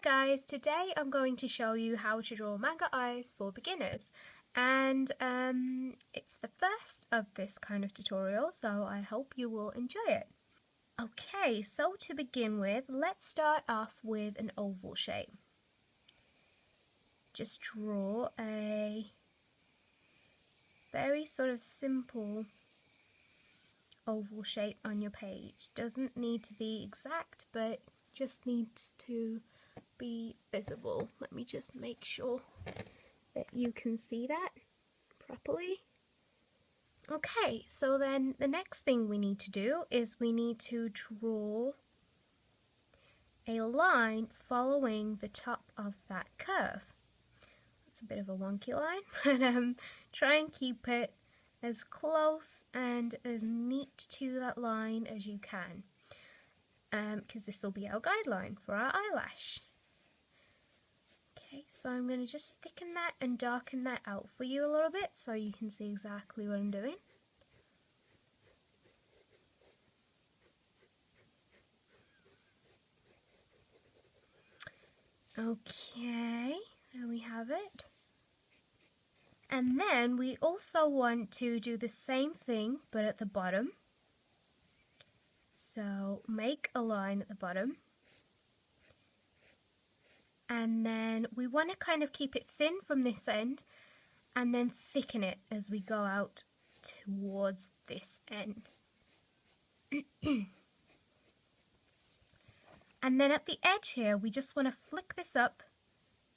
Hi guys, today I'm going to show you how to draw manga eyes for beginners, and it's the first of this kind of tutorial, so I hope you will enjoy it. Okay, so to begin with, let's start off with an oval shape. Just draw a very sort of simple oval shape on your page. Doesn't need to be exact, but just needs to be visible. Let me just make sure that you can see that properly. Okay, so then the next thing we need to do is we need to draw a line following the top of that curve. It's a bit of a wonky line, but try and keep it as close and as neat to that line as you can, because this will be our guideline for our eyelash. Okay, so I'm going to just thicken that and darken that out for you a little bit so you can see exactly what I'm doing. Okay, there we have it. And then we also want to do the same thing but at the bottom. So make a line at the bottom. And then we want to kind of keep it thin from this end and then thicken it as we go out towards this end. And then at the edge here, we just want to flick this up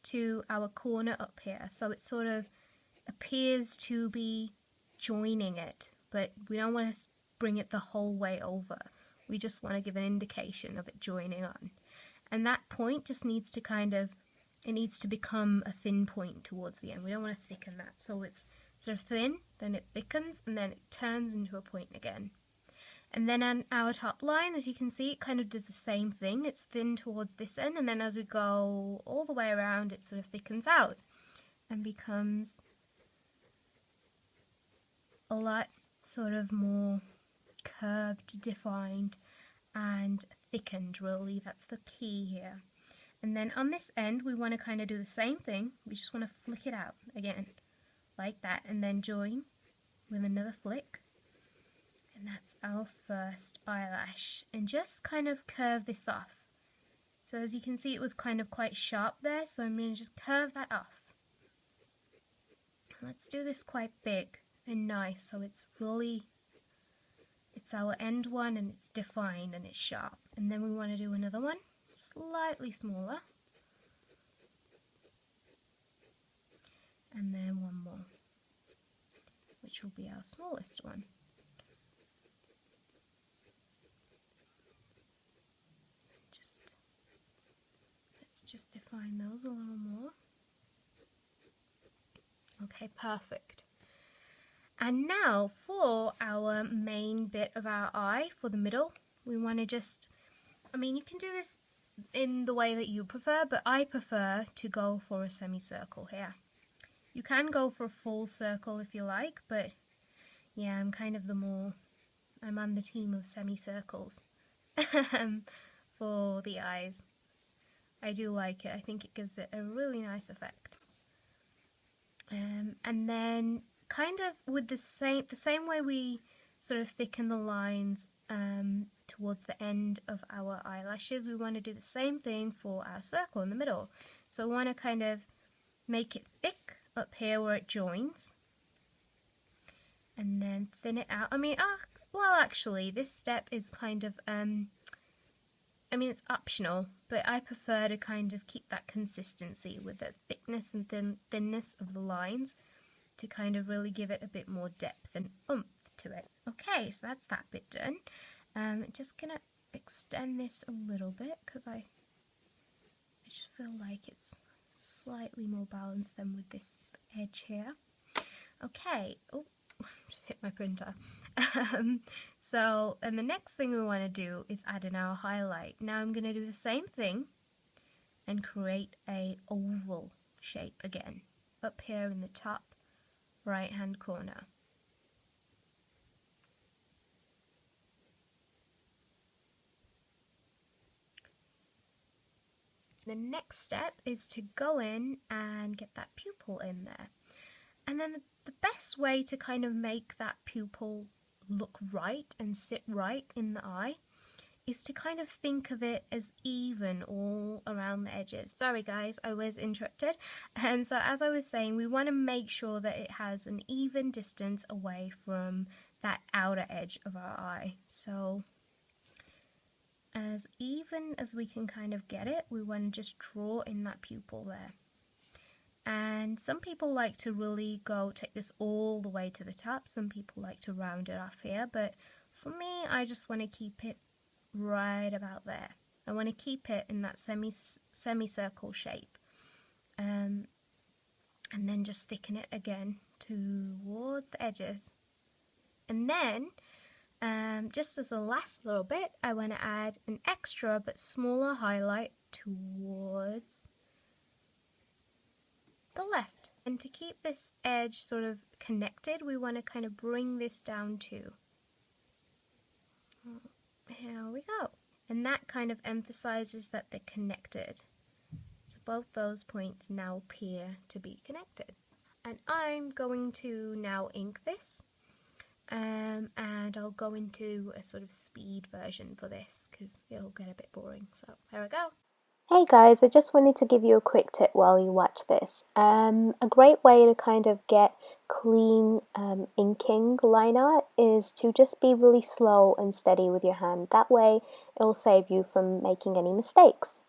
to our corner up here, so it sort of appears to be joining it, but we don't want to bring it the whole way over. We just want to give an indication of it joining on. And that point just needs to it needs to become a thin point towards the end. We don't want to thicken that, so it's sort of thin, then it thickens, and then it turns into a point again. And then on our top line, as you can see, it kind of does the same thing. It's thin towards this end, and then as we go all the way around, it sort of thickens out and becomes a lot sort of more curved, defined, and thickened, really. That's the key here. And then on this end, we want to kind of do the same thing. We just want to flick it out again, like that, and then join with another flick. And that's our first eyelash. And just kind of curve this off. So as you can see, it was kind of quite sharp there, so I'm going to just curve that off. Let's do this quite big and nice, so it's our end one and it's defined and it's sharp. And then we want to do another one, slightly smaller. And then one more, which will be our smallest one. Let's just define those a little more. Okay, perfect. And now for our main bit of our eye, for the middle, we want to just, you can do this in the way that you prefer, but I prefer to go for a semicircle here. You can go for a full circle if you like, but yeah, I'm on the team of semicircles for the eyes. I do like it. I think it gives it a really nice effect. And then kind of with the same way we sort of thicken the lines towards the end of our eyelashes, we want to do the same thing for our circle in the middle. So we want to kind of make it thick up here where it joins, and then thin it out. Well, actually, this step is kind of it's optional, but I prefer to kind of keep that consistency with the thickness and thinness of the lines to kind of really give it a bit more depth and oomph to it. Okay, so that's that bit done. Just gonna extend this a little bit because I just feel like it's slightly more balanced than with this edge here. Okay, oh, just hit my printer. And the next thing we want to do is add in our highlight. Now I'm going to do the same thing and create a oval shape again up here in the top right hand corner. The next step is to go in and get that pupil in there. And then the best way to kind of make that pupil look right and sit right in the eye is to kind of think of it as even all around the edges. Sorry guys, I was interrupted. And so as I was saying, we want to make sure that it has an even distance away from that outer edge of our eye. So as even as we can kind of get it, we want to just draw in that pupil there. And some people like to really take this all the way to the top. Some people like to round it off here, but for me, I just want to keep it right about there. I want to keep it in that semicircle shape. And then just thicken it again towards the edges. And then, just as a last little bit, I want to add an extra but smaller highlight towards the left. And to keep this edge sort of connected, we want to kind of bring this down too. Here we go. And that kind of emphasizes that they're connected. So both those points now appear to be connected. And I'm going to now ink this. And I'll go into a sort of speed version for this because it'll get a bit boring. So there we go. Hey guys, I just wanted to give you a quick tip while you watch this. A great way to kind of get clean inking line art is to just be really slow and steady with your hand. That way it'll save you from making any mistakes.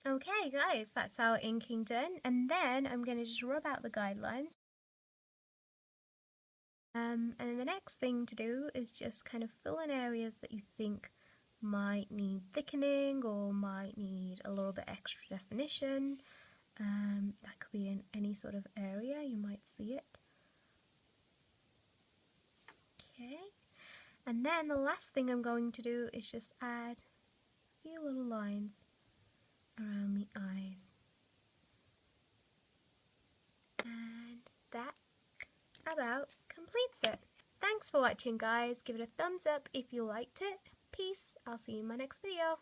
Okay guys, that's our inking done, and then I'm going to just rub out the guidelines. And the next thing to do is just kind of fill in areas that you think might need thickening or might need a little bit extra definition. That could be in any sort of area, you might see it. Okay, and then the last thing I'm going to do is just add a few little lines around the eyes. And that about completes it. Thanks for watching guys, give it a thumbs up if you liked it. Peace, I'll see you in my next video.